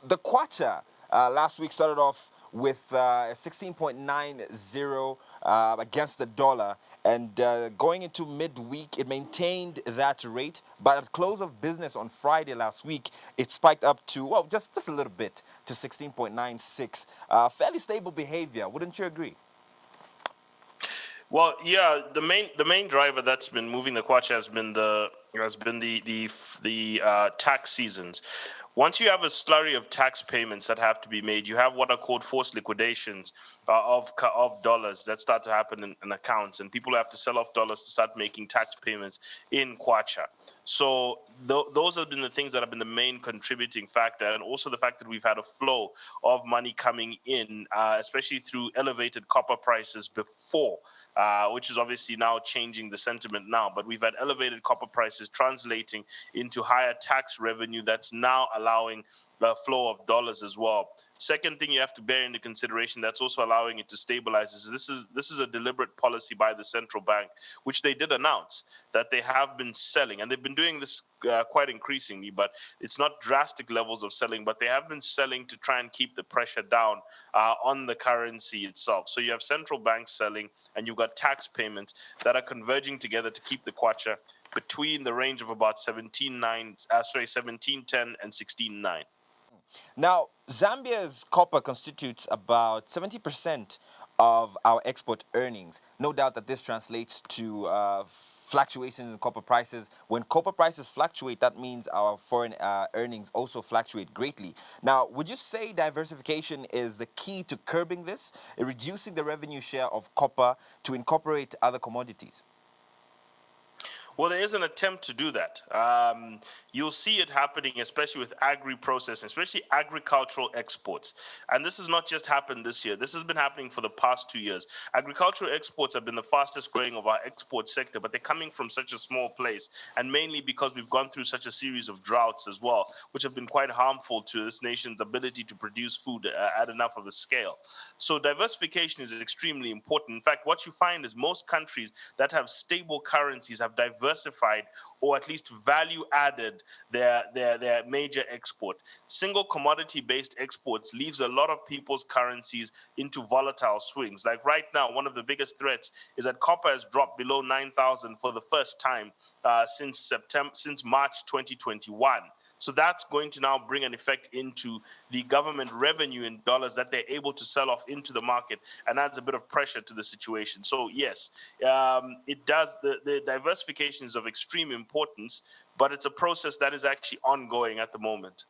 the Kwacha last week started off with 16.90 against the dollar, and going into midweek, it maintained that rate. But at close of business on Friday last week, it spiked up to, well, just a little bit, to 16.96. Fairly stable behavior, wouldn't you agree? Well, yeah, the main driver that's been moving the Kwacha has been the tax seasons. Once you have a slurry of tax payments that have to be made, you have what are called forced liquidations of dollars that start to happen in accounts, and people have to sell off dollars to start making tax payments in Kwacha. So those have been the things that have been the main contributing factor, and also the fact that we've had a flow of money coming in, especially through elevated copper prices before. Which is obviously now changing the sentiment now. But we've had elevated copper prices translating into higher tax revenue that's now allowing the flow of dollars as well. Second thing you have to bear into consideration that's also allowing it to stabilize is this is a deliberate policy by the central bank, which they did announce that they have been selling, and they've been doing this quite increasingly, but it's not drastic levels of selling, but they have been selling to try and keep the pressure down on the currency itself. So you have central banks selling, and you've got tax payments that are converging together to keep the Kwacha between the range of about 17.10 and 16.9. Now, Zambia's copper constitutes about 70% of our export earnings. No doubt that this translates to fluctuations in copper prices. When copper prices fluctuate, that means our foreign earnings also fluctuate greatly. Now, would you say diversification is the key to curbing this, reducing the revenue share of copper to incorporate other commodities? Well, there is an attempt to do that. You'll see it happening, especially with agri-processing, especially agricultural exports. And this has not just happened this year. This has been happening for the past 2 years. Agricultural exports have been the fastest growing of our export sector, but they're coming from such a small place, and mainly because we've gone through such a series of droughts as well, which have been quite harmful to this nation's ability to produce food at enough of a scale. So diversification is extremely important. In fact, what you find is most countries that have stable currencies have diversified, or at least value added their major export. Single commodity based exports leaves a lot of people's currencies into volatile swings. Like right now, one of the biggest threats is that copper has dropped below 9,000 for the first time since March 2021. So that's going to now bring an effect into the government revenue in dollars that they're able to sell off into the market, and adds a bit of pressure to the situation. So yes, it does. The diversification is of extreme importance, but it's a process that is actually ongoing at the moment.